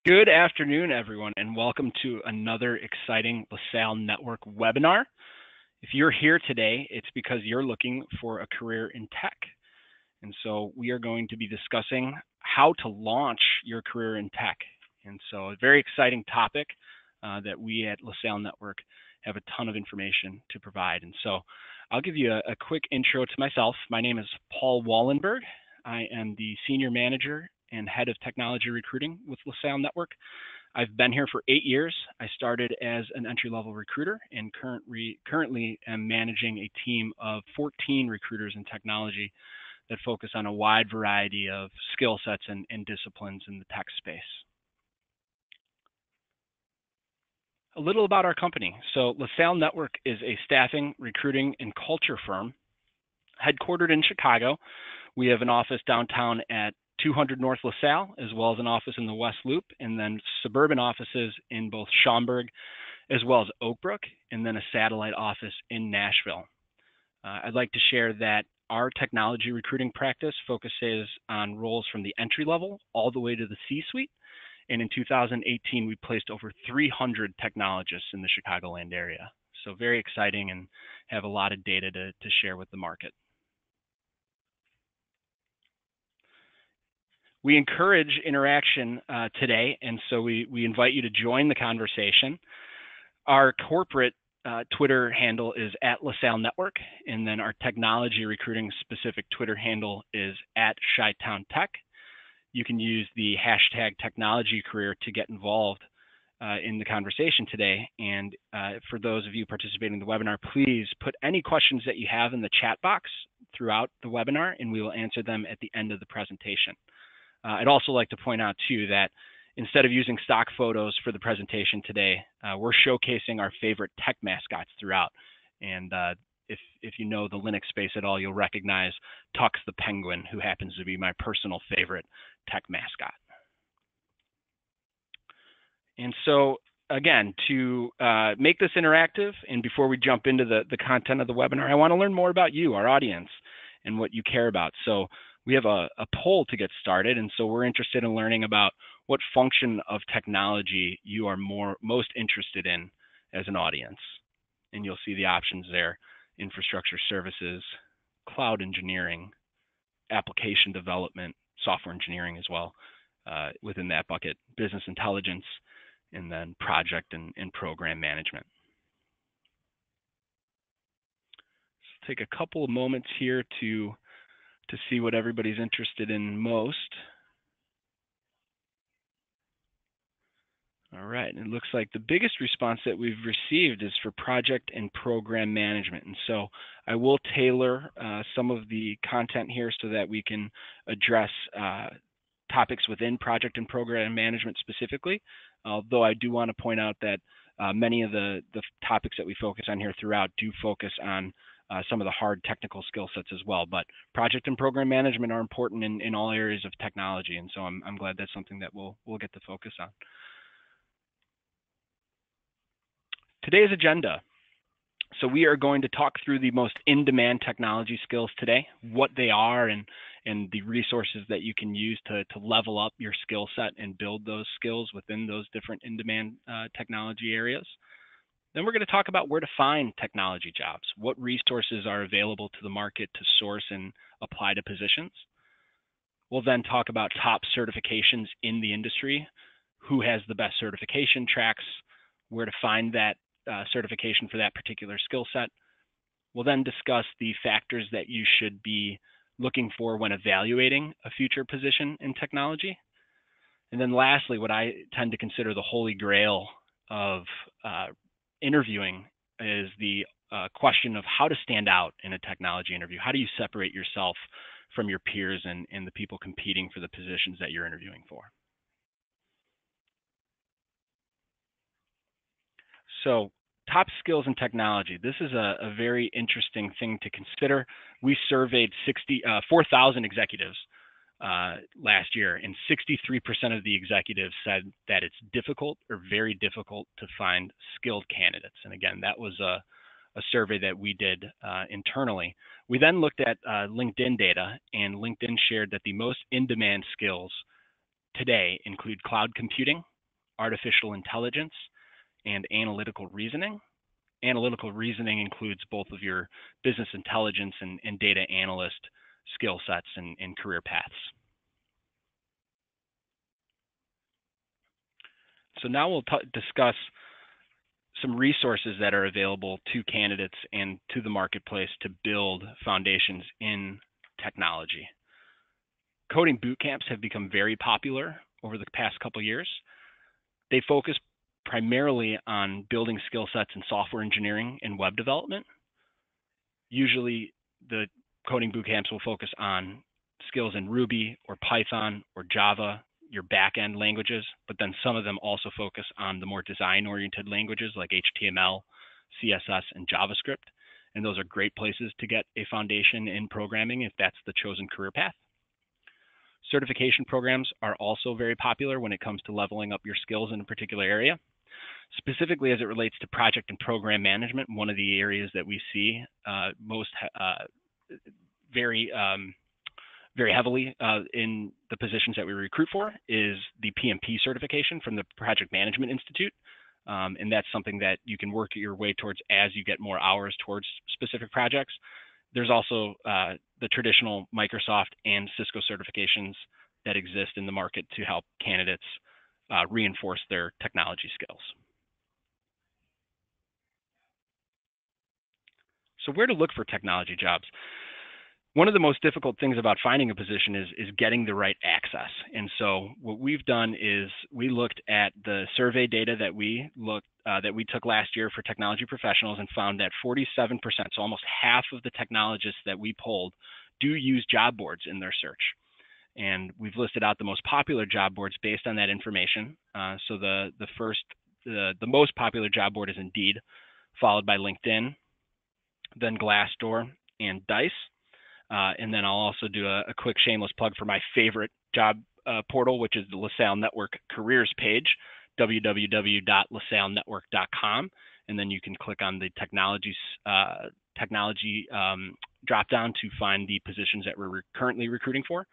Good afternoon, everyone, and welcome to another exciting LaSalle Network webinar. If you're here today, it's because you're looking for a career in tech. And so we are going to be discussing how to launch your career in tech. And so a very exciting topic that we at LaSalle Network have a ton of information to provide. And so I'll give you a quick intro to myself. My name is Paul Wallenberg. I am the Senior Manager and Head of Technology Recruiting with LaSalle Network. I've been here for 8 years. I started as an entry-level recruiter and currently am managing a team of 14 recruiters in technology that focus on a wide variety of skill sets and disciplines in the tech space. A little about our company. So LaSalle Network is a staffing, recruiting, and culture firm headquartered in Chicago. We have an office downtown at 200 North LaSalle, as well as an office in the West Loop, and then suburban offices in both Schaumburg as well as Oak Brook, and then a satellite office in Nashville. I'd like to share that our technology recruiting practice focuses on roles from the entry level all the way to the C-suite. And in 2018, we placed over 300 technologists in the Chicagoland area. So very exciting and have a lot of data to share with the market. We encourage interaction today, and so we invite you to join the conversation. Our corporate Twitter handle is @LaSalle Network, and then our technology recruiting specific Twitter handle is @ChiTownTech. You can use the hashtag #technologycareer to get involved in the conversation today. And for those of you participating in the webinar, please put any questions that you have in the chat box throughout the webinar, and we will answer them at the end of the presentation. I'd also like to point out too that instead of using stock photos for the presentation today, we're showcasing our favorite tech mascots throughout. And if you know the Linux space at all, you'll recognize Tux the Penguin, who happens to be my personal favorite tech mascot. And so again, to make this interactive, and before we jump into the content of the webinar, I want to learn more about you, our audience, and what you care about. So we have a poll to get started, and so we're interested in learning about what function of technology you are most interested in as an audience. And you'll see the options there: infrastructure services, cloud engineering, application development, software engineering as well, within that bucket, business intelligence, and then project and program management. So take a couple of moments here to see what everybody's interested in most. All right, and it looks like the biggest response that we've received is for project and program management. And so I will tailor some of the content here so that we can address topics within project and program management specifically, although I do want to point out that many of the topics that we focus on here throughout do focus on some of the hard technical skill sets as well. But project and program management are important in all areas of technology, and so I'm glad that's something that we'll get to focus on. Today's agenda. So we are going to talk through the most in-demand technology skills today, what they are, and the resources that you can use to level up your skill set and build those skills within those different in-demand technology areas. Then we're going to talk about where to find technology jobs, what resources are available to the market to source and apply to positions. We'll then talk about top certifications in the industry, who has the best certification tracks, where to find that certification for that particular skill set. We'll then discuss the factors that you should be looking for when evaluating a future position in technology. And then lastly, what I tend to consider the holy grail of interviewing is the question of how to stand out in a technology interview. How do you separate yourself from your peers and the people competing for the positions that you're interviewing for? So top skills in technology. This is a very interesting thing to consider. We surveyed 4,000 executives last year, and 63% of the executives said that it's difficult or very difficult to find skilled candidates. And again, that was a survey that we did internally. We then looked at LinkedIn data, and LinkedIn shared that the most in-demand skills today include cloud computing, artificial intelligence, and analytical reasoning. Analytical reasoning includes both of your business intelligence and data analyst skill sets and career paths. So now we'll discuss some resources that are available to candidates and to the marketplace to build foundations in technology. Coding boot camps have become very popular over the past couple of years. They focus primarily on building skill sets in software engineering and web development. Usually the coding boot camps will focus on skills in Ruby or Python or Java, your back-end languages, but then some of them also focus on the more design-oriented languages like HTML, CSS, and JavaScript. And those are great places to get a foundation in programming if that's the chosen career path. Certification programs are also very popular when it comes to leveling up your skills in a particular area. Specifically as it relates to project and program management, one of the areas that we see very heavily in the positions that we recruit for is the PMP certification from the Project Management Institute. And that's something that you can work your way towards as you get more hours towards specific projects. There's also the traditional Microsoft and Cisco certifications that exist in the market to help candidates reinforce their technology skills. So where to look for technology jobs? One of the most difficult things about finding a position is getting the right access. And so what we've done is we looked at the survey data that we took last year for technology professionals and found that 47%, so almost half of the technologists that we polled, do use job boards in their search. And we've listed out the most popular job boards based on that information. So the most popular job board is Indeed, followed by LinkedIn, then Glassdoor and Dice. And then I'll also do a quick shameless plug for my favorite job portal, which is the LaSalle Network careers page, www.lasallenetwork.com. And then you can click on the technology drop-down to find the positions that we're currently recruiting for.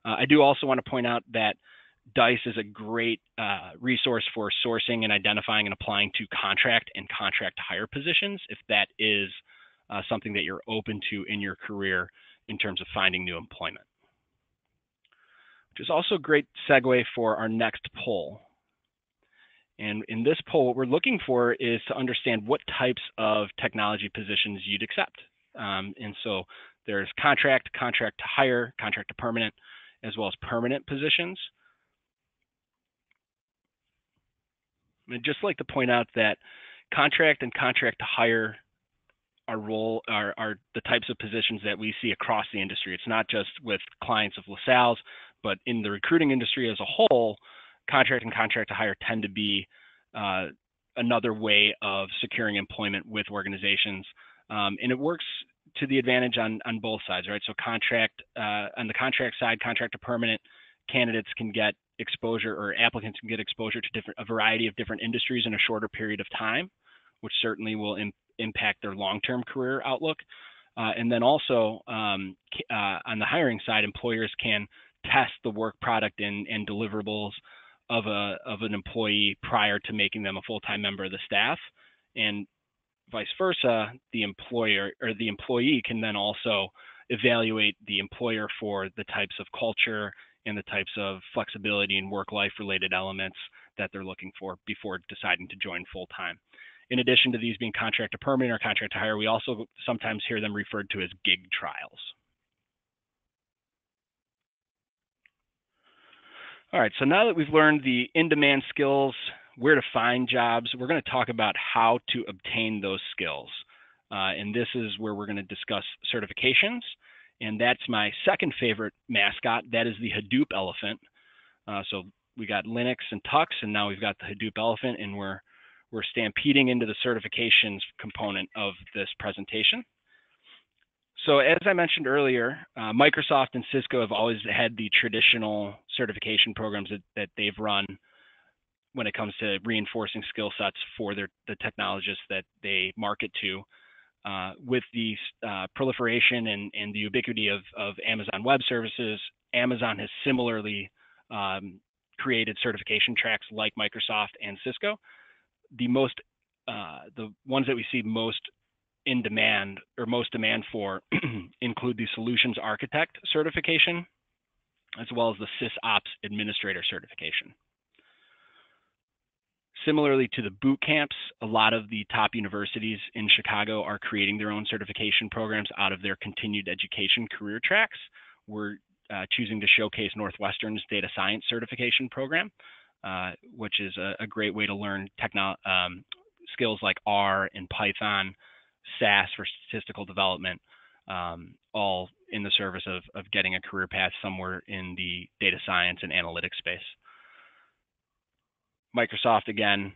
I do also want to point out that Dice is a great resource for sourcing and identifying and applying to contract and contract to hire positions, if that is something that you're open to in your career in terms of finding new employment. Which is also a great segue for our next poll. And in this poll, what we're looking for is to understand what types of technology positions you'd accept. And so there's contract to hire, contract to permanent, as well as permanent positions. I'd just like to point out that contract and contract to hire are the types of positions that we see across the industry. It's not just with clients of LaSalle's, but in the recruiting industry as a whole, contract and contract to hire tend to be another way of securing employment with organizations. And it works to the advantage on both sides, right? So contract, on the contract side, contract to permanent, candidates can get exposure, or applicants can get exposure to a variety of different industries in a shorter period of time, which certainly will impact their long-term career outlook. And then also on the hiring side, employers can test the work product and deliverables of an employee prior to making them a full-time member of the staff. And vice versa, the employer or the employee can then also evaluate the employer for the types of culture and the types of flexibility and work-life related elements that they're looking for before deciding to join full-time. In addition to these being contract to permanent or contract to hire, we also sometimes hear them referred to as gig trials. All right, so now that we've learned the in-demand skills, where to find jobs, we're going to talk about how to obtain those skills. And this is where we're going to discuss certifications. And that's my second favorite mascot. That is the Hadoop elephant. So we got Linux and Tux, and now we've got the Hadoop elephant, and we're stampeding into the certifications component of this presentation. So as I mentioned earlier, Microsoft and Cisco have always had the traditional certification programs that they've run when it comes to reinforcing skill sets for the technologists that they market to. With the proliferation and the ubiquity of Amazon Web Services, Amazon has similarly created certification tracks like Microsoft and Cisco. The ones that we see most in demand or most demand for include the Solutions Architect certification, as well as the SysOps Administrator certification. Similarly to the boot camps, a lot of the top universities in Chicago are creating their own certification programs out of their continued education career tracks. We're choosing to showcase Northwestern's data science certification program, which is a great way to learn skills like R and Python, SAS for statistical development, all in the service of getting a career path somewhere in the data science and analytics space. Microsoft, again,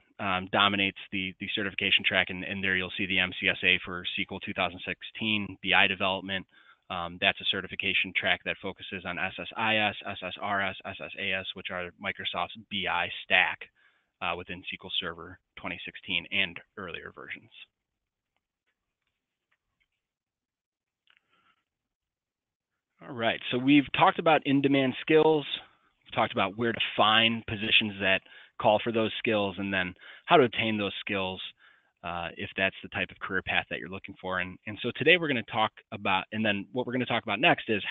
dominates the certification track, and there you'll see the MCSA for SQL 2016, BI development. That's a certification track that focuses on SSIS, SSRS, SSAS, which are Microsoft's BI stack within SQL Server 2016 and earlier versions. All right, so we've talked about in-demand skills. We've talked about where to find positions that call for those skills, and then how to obtain those skills if that's the type of career path that you're looking for. And so today we're going to talk about, and then what we're going to talk about next is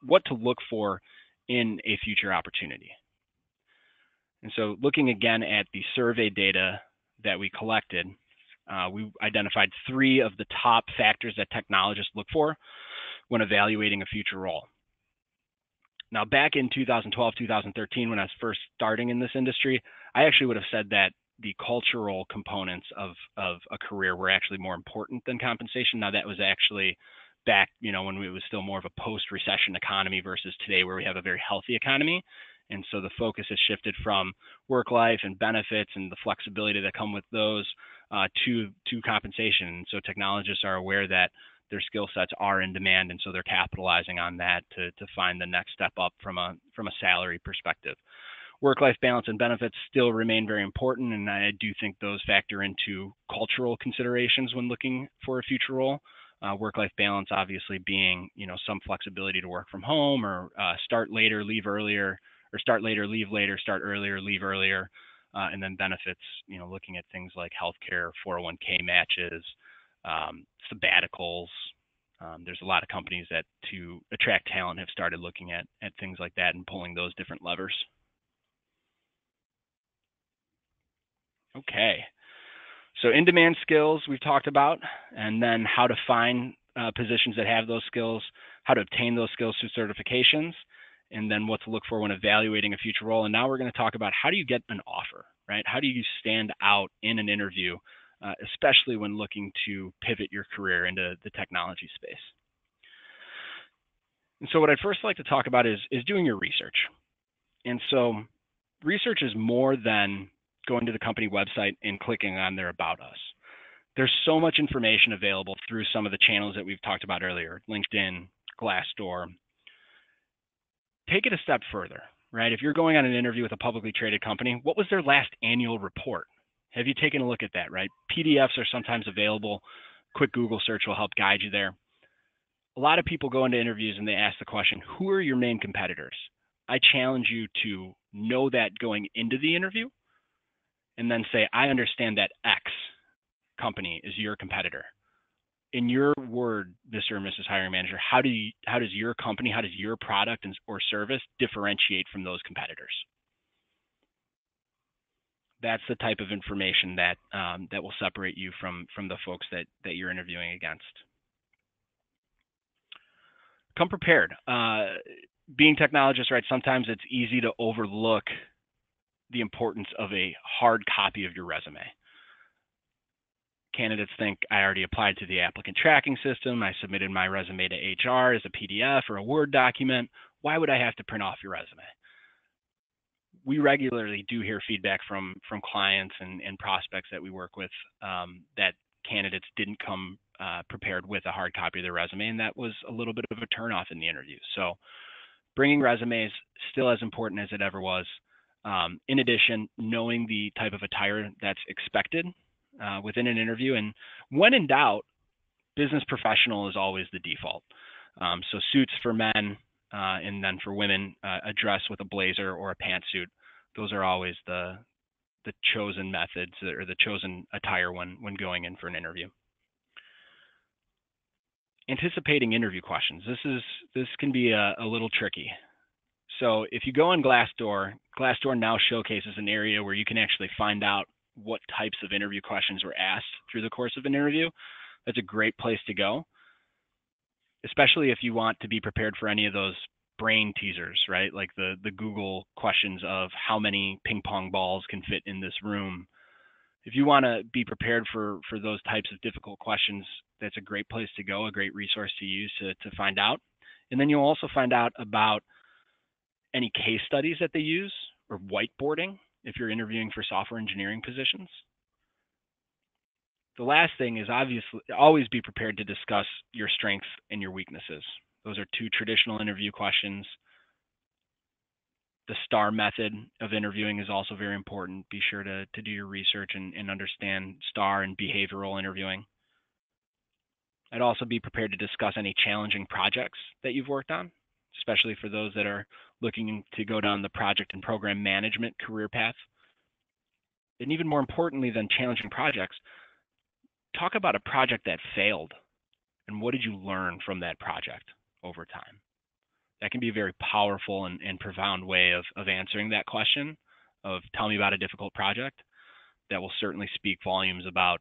what to look for in a future opportunity. And so looking again at the survey data that we collected, we identified 3 of the top factors that technologists look for when evaluating a future role. Now, back in 2012, 2013, when I was first starting in this industry, I actually would have said that the cultural components of a career were actually more important than compensation. Now, that was actually back, when it was still more of a post-recession economy versus today, where we have a very healthy economy. And so the focus has shifted from work life and benefits and the flexibility that come with those to compensation. And so technologists are aware that their skill sets are in demand, and so they're capitalizing on that to find the next step up from a salary perspective. Work-life balance and benefits still remain very important, and I do think those factor into cultural considerations when looking for a future role. Work-life balance obviously being, some flexibility to work from home, or start later, leave earlier, or start later, leave later, start earlier, leave earlier, and then benefits, looking at things like healthcare, 401k matches, sabbaticals. There's a lot of companies that, to attract talent, have started looking at things like that and pulling those different levers. Okay, so in-demand skills we've talked about, and then how to find positions that have those skills, how to obtain those skills through certifications, and then what to look for when evaluating a future role. And now we're going to talk about how do you get an offer, right? How do you stand out in an interview, especially when looking to pivot your career into the technology space. And so what I'd first like to talk about is doing your research. And so research is more than going to the company website and clicking on their About Us. There's so much information available through some of the channels that we've talked about earlier, LinkedIn, Glassdoor. Take it a step further, right? If you're going on an interview with a publicly traded company, what was their last annual report? Have you taken a look at that, right? PDFs are sometimes available. Quick Google search will help guide you there. A lot of people go into interviews and they ask the question, who are your main competitors? I challenge you to know that going into the interview, and then say, I understand that X company is your competitor. In your word, Mr. or Mrs. Hiring Manager, how does your company, how does your product or service differentiate from those competitors? That's the type of information that that will separate you from the folks that you're interviewing against. Come prepared. Being technologists, right? Sometimes it's easy to overlook the importance of a hard copy of your resume. Candidates think, I already applied to the applicant tracking system. I submitted my resume to HR as a PDF or a Word document. Why would I have to print off your resume? We regularly do hear feedback from clients and prospects that we work with that candidates didn't come prepared with a hard copy of their resume, and that was a little bit of a turnoff in the interview. So bringing resumes still as important as it ever was. In addition, knowing the type of attire that's expected within an interview, and when in doubt, business professional is always the default. So suits for men, and then for women, a dress with a blazer or a pantsuit Those are always the chosen methods or the chosen attire when going in for an interview. Anticipating interview questions. This can be a little tricky. So if you go on Glassdoor, Glassdoor now showcases an area where you can actually find out what types of interview questions were asked through the course of an interview. That's a great place to go, especially if you want to be prepared for any of those brain teasers, right? Like the Google questions of how many ping pong balls can fit in this room. If you want to be prepared for those types of difficult questions, that's a great place to go, a great resource to use to find out. And then you'll also find out about any case studies that they use or whiteboarding if you're interviewing for software engineering positions. The last thing is obviously always be prepared to discuss your strengths and your weaknesses. Those are two traditional interview questions. The STAR method of interviewing is also very important. Be sure to do your research and understand STAR and behavioral interviewing. I'd also be prepared to discuss any challenging projects that you've worked on, especially for those that are looking to go down the project and program management career path. And even more importantly than challenging projects, talk about a project that failed and what did you learn from that project over time. That can be a very powerful and profound way of answering that question of tell me about a difficult project. That will certainly speak volumes about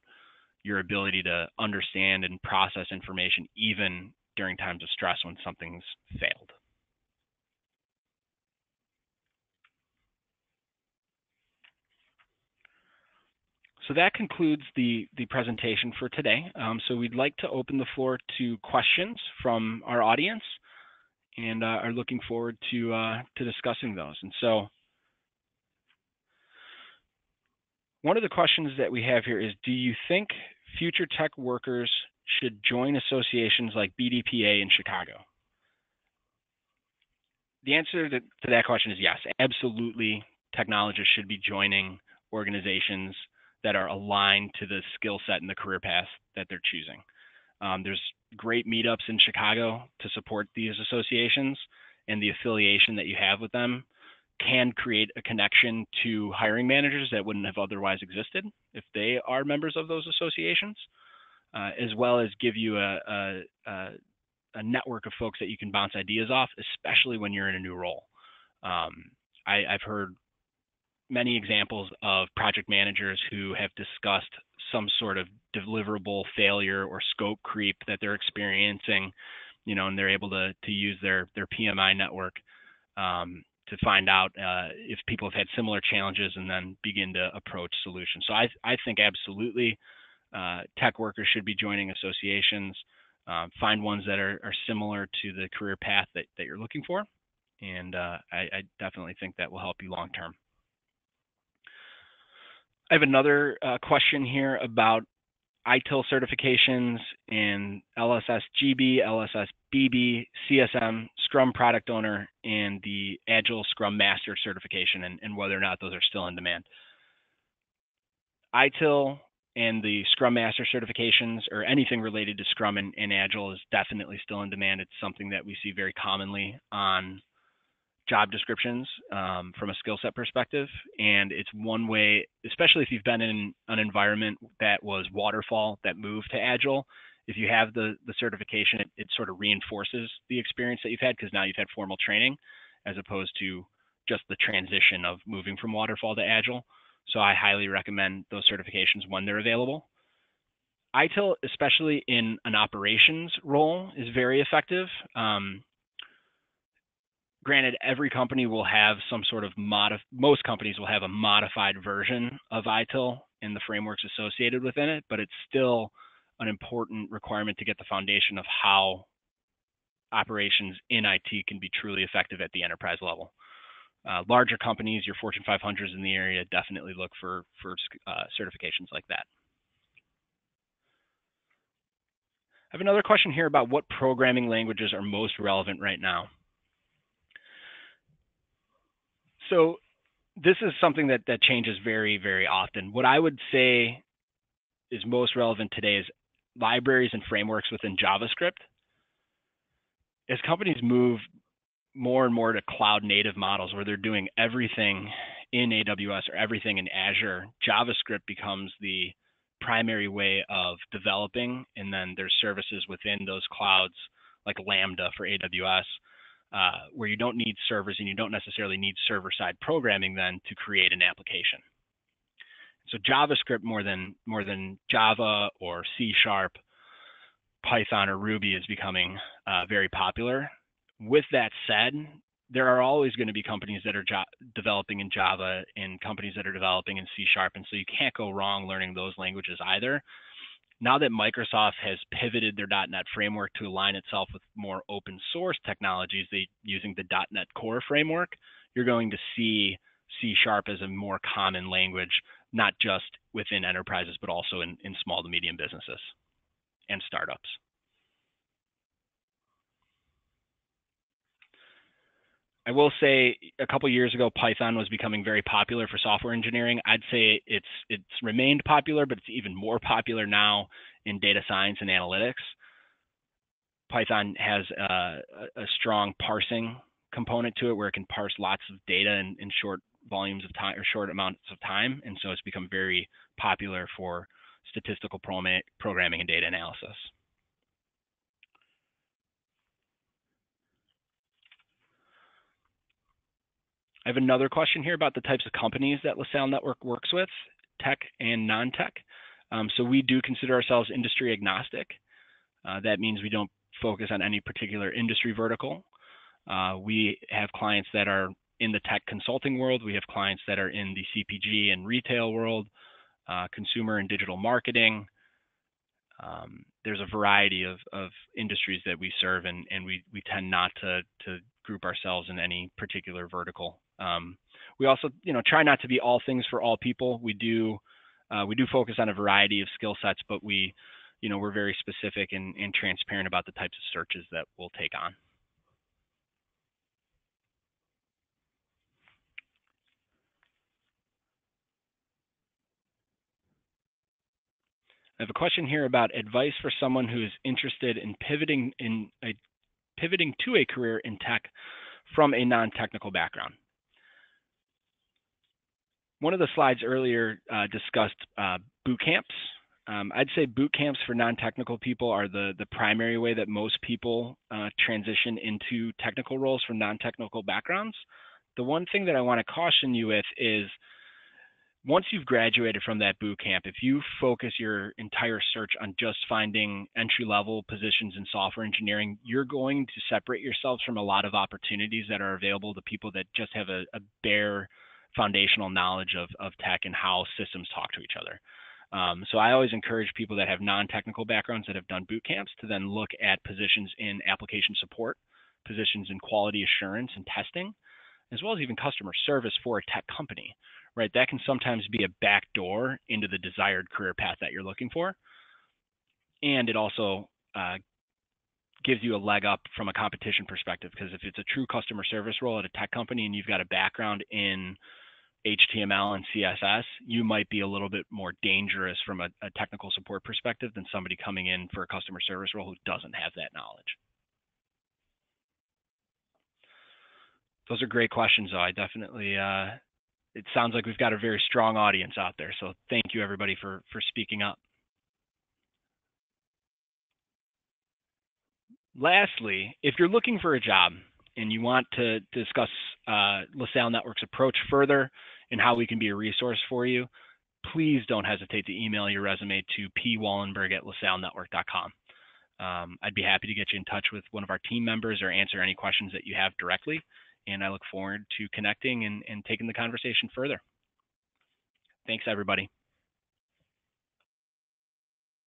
your ability to understand and process information even during times of stress when something's failed. So that concludes the presentation for today. So we'd like to open the floor to questions from our audience and are looking forward to discussing those. And so one of the questions that we have here is, do you think future tech workers should join associations like BDPA in Chicago? The answer to that question is yes, absolutely. Technologists should be joining organizations that are aligned to the skill set and the career path that they're choosing. There's great meetups in Chicago to support these associations, and the affiliation that you have with them can create a connection to hiring managers that wouldn't have otherwise existed if they are members of those associations, as well as give you a network of folks that you can bounce ideas off, especially when you're in a new role. I've heard many examples of project managers who have discussed some sort of deliverable failure or scope creep that they're experiencing, and they're able to use their PMI network to find out if people have had similar challenges and then begin to approach solutions. So I think absolutely tech workers should be joining associations. Find ones that are similar to the career path that you're looking for. And I definitely think that will help you long term. I have another question here about ITIL certifications and LSSGB, LSSBB, CSM, Scrum Product Owner, and the Agile Scrum Master certification, and whether or not those are still in demand. ITIL and the Scrum Master certifications, or anything related to Scrum and Agile, is definitely still in demand. It's something that we see very commonly on job descriptions from a skill set perspective. And it's one way, especially if you've been in an environment that was waterfall that moved to Agile, if you have the certification, it sort of reinforces the experience that you've had because now you've had formal training as opposed to just the transition of moving from waterfall to Agile. So I highly recommend those certifications when they're available. ITIL, especially in an operations role, is very effective. Granted, every company will have some sort of most companies will have a modified version of ITIL and the frameworks associated within it, but it's still an important requirement to get the foundation of how operations in IT can be truly effective at the enterprise level. Larger companies, your Fortune 500s in the area, definitely look for certifications like that. I have another question here about what programming languages are most relevant right now. So this is something that changes very, very often. What I would say is most relevant today is libraries and frameworks within JavaScript. As companies move more and more to cloud native models where they're doing everything in AWS or everything in Azure, JavaScript becomes the primary way of developing, and then there's services within those clouds like Lambda for AWS, where you don't need servers and you don't necessarily need server-side programming then to create an application. So JavaScript more than Java or C#, Python or Ruby is becoming very popular. With that said, there are always going to be companies that are developing in Java and companies that are developing in C#, and so you can't go wrong learning those languages either. Now that Microsoft has pivoted their .NET framework to align itself with more open source technologies, using the .NET Core framework, you're going to see C# as a more common language, not just within enterprises, but also in small to medium businesses and startups. I will say a couple years ago, Python was becoming very popular for software engineering. I'd say it's remained popular, but it's even more popular now in data science and analytics. Python has a strong parsing component to it where it can parse lots of data in short volumes of time or short amounts of time. And so it's become very popular for statistical programming and data analysis. I have another question here about the types of companies that LaSalle Network works with, tech and non-tech. So we do consider ourselves industry agnostic. That means we don't focus on any particular industry vertical. We have clients that are in the tech consulting world. We have clients that are in the CPG and retail world, consumer and digital marketing. There's a variety of industries that we serve, and we tend not to group ourselves in any particular vertical. We also, try not to be all things for all people. We do focus on a variety of skill sets, but we're very specific and transparent about the types of searches that we'll take on. I have a question here about advice for someone who is interested in pivoting to a career in tech from a non-technical background. One of the slides earlier discussed boot camps. I'd say boot camps for non-technical people are the primary way that most people transition into technical roles from non-technical backgrounds. The one thing that I want to caution you with is once you've graduated from that boot camp, if you focus your entire search on just finding entry-level positions in software engineering, you're going to separate yourselves from a lot of opportunities that are available to people that just have a bare foundational knowledge of tech and how systems talk to each other. So I always encourage people that have non-technical backgrounds that have done boot camps to then look at positions in application support, positions in quality assurance and testing, as well as even customer service for a tech company, right? That can sometimes be a back door into the desired career path that you're looking for. And it also gives you a leg up from a competition perspective, because if it's a true customer service role at a tech company and you've got a background in HTML and CSS, you might be a little bit more dangerous from a technical support perspective than somebody coming in for a customer service role who doesn't have that knowledge. Those are great questions, though. I definitely, it sounds like we've got a very strong audience out there. So thank you, everybody, for speaking up. Lastly, if you're looking for a job and you want to discuss LaSalle Network's approach further and how we can be a resource for you, please don't hesitate to email your resume to pwallenberg@lasallenetwork.com. I'd be happy to get you in touch with one of our team members or answer any questions that you have directly. And I look forward to connecting and taking the conversation further. Thanks, everybody.